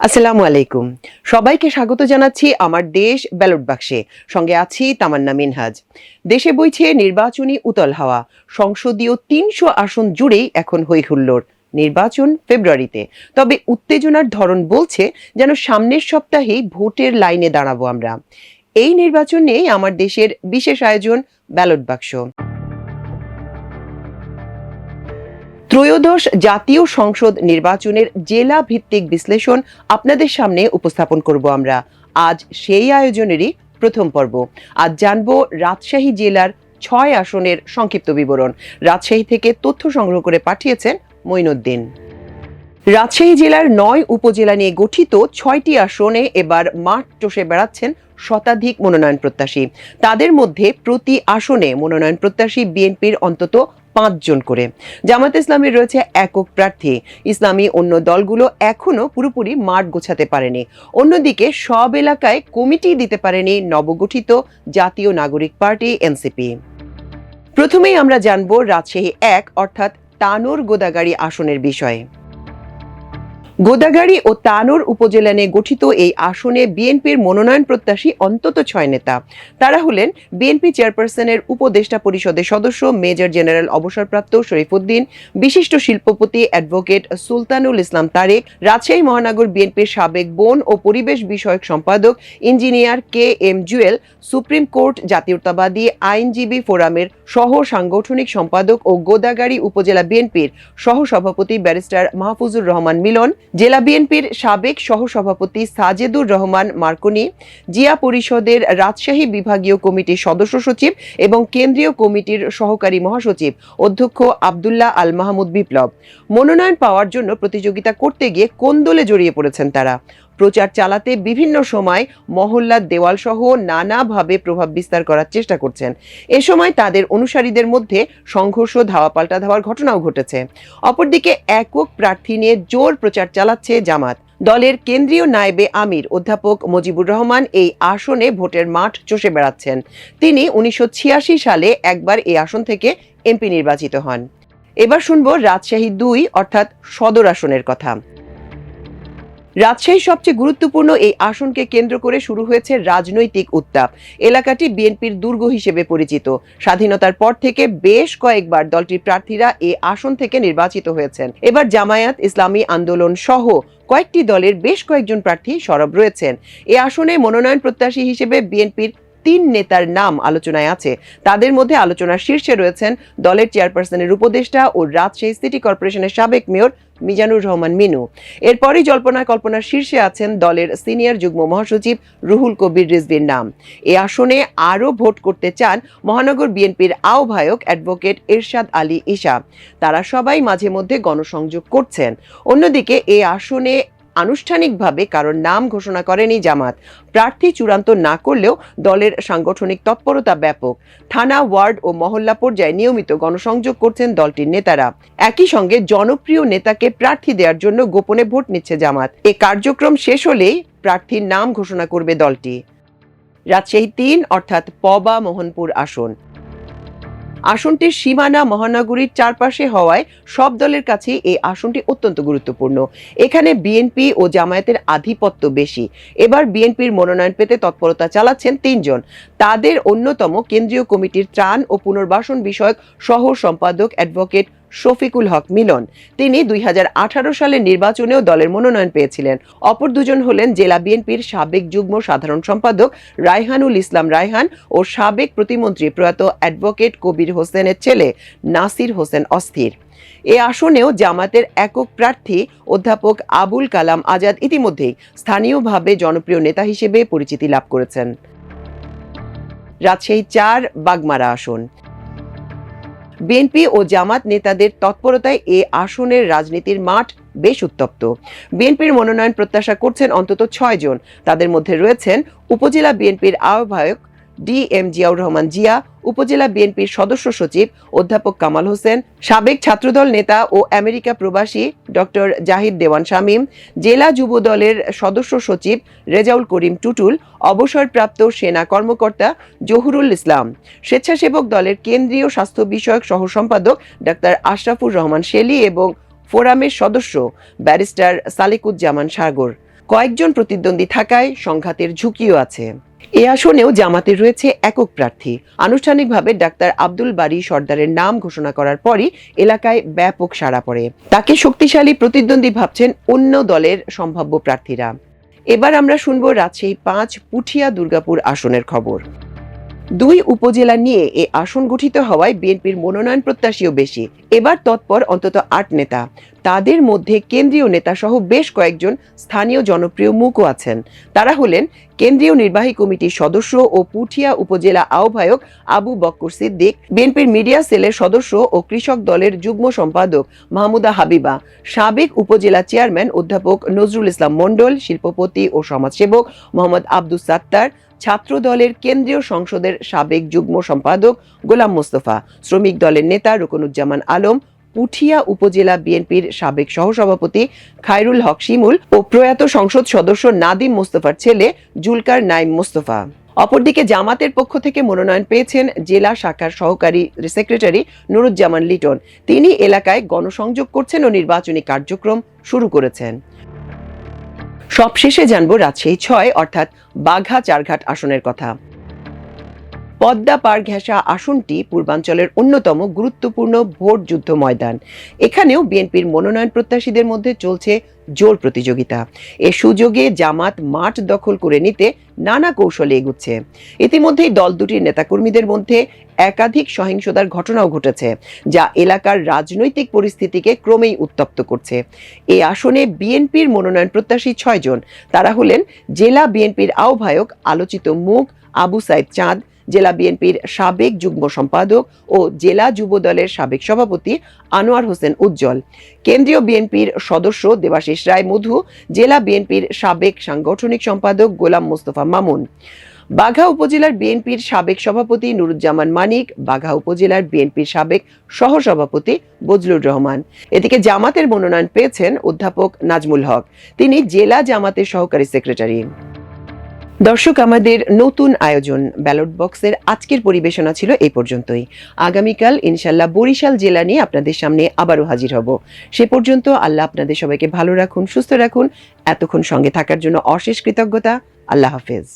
আসসালামু আলাইকুম। সবাইকে স্বাগত জানাচ্ছি আমার দেশ ব্যালট বাক্সে। সঙ্গে আছি তামান্না মিনহাজ। দেশে বইছে নির্বাচনী উতল হাওয়া। সংসদীয় ৩০০ আসন জুড়েই এখন হইহুল্লোড়। নির্বাচন ফেব্রুয়ারিতে। তবে উত্তেজনার ধরন বলছে যেন সামনের সপ্তাহেই ভোটের লাইনে দাঁড়াবো আমরা। এই নির্বাচন নিয়ে আমার দেশের বিশেষ আয়োজন ব্যালট বাক্স। ত্রয়োদশ জাতীয় সংসদ নির্বাচনের জেলা ভিত্তিক বিশ্লেষণ আপনাদের সামনে উপস্থাপন করব আমরা। আজ সেই আয়োজনেরই প্রথম পর্ব। আজ জানবো রাজশাহী জেলার ৬ আসনের সংক্ষিপ্ত বিবরণ। রাজশাহী থেকে তথ্য সংগ্রহ করে পাঠিয়েছেন মঈনুদ্দিন। রাজশাহী জেলার ৯ উপজেলা নিয়ে গঠিত ৬টি আসনে এবার মাঠ চষে বেড়াচ্ছেন শতাধিক মনোনয়ন প্রত্যাশী। তাদের মধ্যে প্রতি আসনে মনোনয়ন প্রত্যাশী বিএনপির অন্তত ৫ জন করে। জামাত ইসলামের রয়েছে একক প্রার্থী। ইসলামী অন্য দলগুলো এখনো পুরোপুরি মাঠ গোছাতে পারেনি। অন্যদিকে সব এলাকায় কমিটি দিতে পারেনি নবগঠিত জাতীয় নাগরিক পার্টি এনসিপি। প্রথমেই আমরা জানবো রাজশাহী ১ অর্থাৎ তানোর গোদাগাড়ী আসনের বিষয়ে। গোদাগাড়ী ও তানোর উপজেলা নিয়ে গঠিত এই আসনে বিএনপির মনোনয়ন প্রত্যাশী অন্তত ৬ নেতা। তারা হলেন বিএনপি চেয়ারপারসনের উপদেষ্টা পরিষদের সদস্য মেজর জেনারেল অবসরপ্রাপ্ত শরীফউদ্দিন, বিশিষ্ট শিল্পপতি অ্যাডভোকেট সুলতানুল ইসলাম তারেক, রাজশাহী মহানগর বিএনপির সাবেক বন ও পরিবেশ বিষয়ক সম্পাদক engineer K M Jewel, supreme court জাতীয়তাবাদী আইনজীবী ফোরামের সহ সাংগঠনিক সম্পাদক ও গোদাগাড়ী উপজেলা বিএনপির সহ সভাপতি ব্যারিস্টার মাহফুজুর রহমান মিলন, জেলা বিএনপির সাবেক সহসভাপতি সাজেদুর রহমান মার্কনি, জিয়া পরিষদের রাজশাহী বিভাগীয় কমিটির সদস্য সচিব এবং কেন্দ্রীয় কমিটির সহকারী মহাসচিব অধ্যক্ষ আব্দুল্লাহ আল মাহমুদ বিপ্লব। মনোনয়ন পাওয়ার জন্য প্রতিযোগিতা করতে গিয়ে কোন্দলে জড়িয়ে পড়েছেন তারা। প্রচার চালাতে বিভিন্ন সময় মহল্লার দেওয়াল সহ নানাভাবে প্রভাব বিস্তার করার চেষ্টা করছেন। এ সময় তাদের অনুসারীদের মধ্যে সংঘর্ষ, ধাওয়া পাল্টা ধাওয়ার ঘটনাও ঘটেছে। অপরদিকে একক প্রার্থী নিয়ে জোর প্রচার চালাচ্ছে জামাত। দলের কেন্দ্রীয় নায়েবে আমির অধ্যাপক মুজিবুর রহমান এই আসনে ভোটের মাঠ চষে বেড়াচ্ছেন। তিনি ১৯৮৬ সালে একবার এই আসন থেকে এমপি নির্বাচিত হন। এবার শুনবো রাজশাহী ২ অর্থাৎ সদর আসনের কথা। রাজশাহীর সবচেয়ে গুরুত্বপূর্ণ এই আসনকে কেন্দ্র করে শুরু হয়েছে রাজনৈতিক উত্তাপ। এলাকাটি বিএনপির দুর্গ হিসেবে পরিচিত। স্বাধীনতার পর থেকে বেশ কয়েকবার দলটির প্রার্থীরা এই আসন থেকে নির্বাচিত হয়েছেন। এবার জামায়াত ইসলামী আন্দোলন সহ কয়েকটি দলের বেশ কয়েকজন প্রার্থী সরব রয়েছেন। এই আসনে মনোনয়ন প্রত্যাশী হিসেবে বিএনপির ৩ নেতার নাম আলোচনায় আছে। তাদের মধ্যে আলোচনার শীর্ষে রয়েছেন দলের চেয়ারপারসনের উপদেষ্টা ও রাজশাহী সিটি কর্পোরেশনের সাবেক মেয়র মিজানুর রহমান মিনু। এরপরই জল্পনা কল্পনার শীর্ষে আছেন দলের সিনিয়র যুগ্ম মহাসচিব রুহুল কবির রিজভীর নাম। এ আসনে আরও ভোট করতে চান মহানগর বিএনপির আহ্বায়ক অ্যাডভোকেট এরশাদ আলী ঈশা। তারা সবাই মাঝে মধ্যে গণসংযোগ করছেন। অন্যদিকে এ আসনে আনুষ্ঠানিকভাবে কারোর নাম ঘোষণা করেনি জামাত। প্রার্থী চূড়ান্ত না করলেও দলের সাংগঠনিক তৎপরতা ব্যাপক। থানা, ওয়ার্ড ও মহল্লা পর্যায়ে নিয়মিত গণসংযোগ করছেন দলটির নেতারা। একই সঙ্গে জনপ্রিয় নেতাকে প্রার্থী দেওয়ার জন্য গোপনে ভোট নিচ্ছে জামাত। এ কার্যক্রম শেষ হলেই প্রার্থীর নাম ঘোষণা করবে দলটি। রাজশাহী ৩ অর্থাৎ পবা মোহনপুর আসন। আসনটির সীমানা মহানগরীর চারপাশে হওয়ায় সব দলের কাছে এই আসনটি অত্যন্ত গুরুত্বপূর্ণ। এখানে বিএনপি ও জামায়াতের আধিপত্য বেশি। এবার বিএনপির মনোনয়ন পেতে তৎপরতা চালাচ্ছেন ৩ জন। তাদের অন্যতম কেন্দ্রীয় কমিটির ত্রাণ ও পুনর্বাসন বিষয়ক সহ সম্পাদক অ্যাডভোকেট শফিকুল হক মিলন। তিনি ২০১৮ সালের নির্বাচনেও দলের মনোনয়ন পেয়েছিলেন। অপর দুজন হলেন জেলা বিএনপির সাবেক যুগ্ম সাধারণ সম্পাদক রায়হানুল ইসলাম রায়হান ও সাবেক প্রতিমন্ত্রী প্রয়াত অ্যাডভোকেট কবির হোসেনের ছেলে নাসির হোসেন অস্থির। এ আসনেও জামাতের একক প্রার্থী অধ্যাপক আবুল কালাম আজাদ ইতিমধ্যেই স্থানীয়ভাবে জনপ্রিয় নেতা হিসেবে পরিচিতি লাভ করেছেন। রাজশাহী ৪ বাগমারা আসন। বিএনপি ও জামাত নেতাদের তৎপরতায় এ আসনের রাজনীতির মাঠ বেশ উত্তপ্ত। বিএনপির মনোনয়ন প্রত্যাশা করছেন অন্তত ৬ জন। তাদের মধ্যে রয়েছেন উপজেলা বিএনপির আহ্বায়ক ডি এম জিয়াউর রহমান জিয়া, উপজেলা বিএনপির সদস্য সচিব অধ্যাপক কামাল হোসেন, সাবেক ছাত্রদল নেতা ও আমেরিকা প্রবাসী ডক্টর জাহিদ দেওয়ান শামীম, জেলা যুব দলের সদস্য সচিব রেজাউল করিম টুটুল, অবসরপ্রাপ্ত সেনা কর্মকর্তা জহুরুল ইসলাম, স্বেচ্ছাসেবক দলের কেন্দ্রীয় স্বাস্থ্য বিষয়ক সহ সম্পাদক ডাক্তার আশরাফুর রহমান শেলী এবং ফোরামের সদস্য ব্যারিস্টার সালিকুজ্জামান সাগর। কয়েকজন প্রতিদ্বন্দ্বী থাকায় সংঘাতের ঝুঁকিও আছে। এ আসনেও জামাতের রয়েছে একক প্রার্থী। আনুষ্ঠানিকভাবে ডাক্তার আব্দুল বারী সর্দারের নাম ঘোষণা করার পরই এলাকায় ব্যাপক সাড়া পড়ে। তাকে শক্তিশালী প্রতিদ্বন্দ্বী ভাবছেন অন্য দলের সম্ভাব্য প্রার্থীরা। এবার আমরা শুনব রাজশাহী 5 পুঠিয়া দুর্গাপুর আসনের খবর। 2 উপজেলা নিয়ে এ আসন গঠিত হওয়ায় বিএনপির মনোনয়ন প্রত্যাশীও বেশি। এবার তৎপর অন্তত 8 নেতা। তাদের মধ্যে কেন্দ্রীয় নেতা সহ বেশ কয়েকজন স্থানীয় জনপ্রিয় মুখও আছেন। তারা হলেন কেন্দ্রীয় নির্বাহী কমিটির সদস্য ও পুঠিয়া উপজেলা আহ্বায়ক আবু বক্কর সিদ্দিক, বিএনপির মিডিয়া সেলের সদস্য ও কৃষক দলের যুগ্ম সম্পাদক মাহমুদা হাবিবা, সাবেক উপজেলা চেয়ারম্যান অধ্যাপক নজরুল ইসলাম মণ্ডল, শিল্পপতি ও সমাজসেবক মোহাম্মদ আব্দুস সাত্তার, ছাত্র দলের কেন্দ্রীয় সংসদের সাবেক যুগ্ম সম্পাদক গোলাম মোস্তফা, শ্রমিক দলের নেতা রুকনুজ্জামান আলম, পুঠিয়া উপজেলা বিএনপির সাবেক সহসভাপতি খায়রুল হক শিমুল ও প্রয়াত সংসদ সদস্য নাদিম মোস্তফার ছেলে জুলকার নাইম মোস্তফা। অপরদিকে জামাতের পক্ষ থেকে মনোনয়ন পেয়েছেন জেলা শাখার সহকারী সেক্রেটারি নুরুজ্জামান লিটন। তিনি এলাকায় গণসংযোগ করছেন ও নির্বাচনী কার্যক্রম শুরু করেছেন। সবশেষে জানবো রাজশাহী 6 অর্থাৎ বাঘা চারঘাট আসনের কথা। পদ্মা পার ঘেঁষা আসনটি পূর্বাঞ্চলের অন্যতম গুরুত্বপূর্ণ ভোট যুদ্ধ ময়দান। এখানেও বিএনপির মনোনয়ন প্রত্যাশীদের মধ্যে চলছে জোর প্রতিযোগিতা। এ সুযোগে জামাত মাঠ দখল করে নিতে নানা কৌশলে এগুচ্ছে। ইতিমধ্যেই দল দুটির নেতাকর্মীদের মধ্যে একাধিক সহিংসতার ঘটনাও ঘটেছে, যা এলাকার রাজনৈতিক পরিস্থিতিকে ক্রমেই উত্তপ্ত করছে। এই আসনে বিএনপির মনোনয়ন প্রত্যাশী 6 জন। তারা হলেন জেলা বিএনপির আহ্বায়ক আলোচিত মুখ আবু সাইদ চাঁদ, জেলা বিএনপির সাবেক যুগ্ম সম্পাদক ও জেলা যুব দলের সাবেক সভাপতি আনোয়ার হোসেন উজ্জ্বল, কেন্দ্রীয় বিএনপির সদস্য দেবাশিস রায় মধু, জেলা বিএনপির সাবেক সাংগঠনিক সম্পাদক গোলাম মোস্তফা মামুন, বাঘা উপজেলার বিএনপির সাবেক সভাপতি নুরুজ্জামান মানিক, বাঘা উপজেলার বিএনপির সাবেক সহসভাপতি বজলুর রহমান। এদিকে জামাতের মনোনয়ন পেয়েছেন অধ্যাপক নাজমুল হক, তিনি জেলা জামাতের সহকারী সেক্রেটারি। দর্শক, আমাদের নতুন আয়োজন ব্যালট বক্সের আজকের পরিবেশনা ছিল এই পর্যন্তই। আগামীকাল ইনশাল্লাহ বরিশাল জেলা নিয়ে আপনাদের সামনে আবারও হাজির হব। সে পর্যন্ত আল্লাহ আপনাদের সবাইকে ভালো রাখুন, সুস্থ রাখুন। এতক্ষণ সঙ্গে থাকার জন্য অশেষ কৃতজ্ঞতা। আল্লাহ হাফেজ।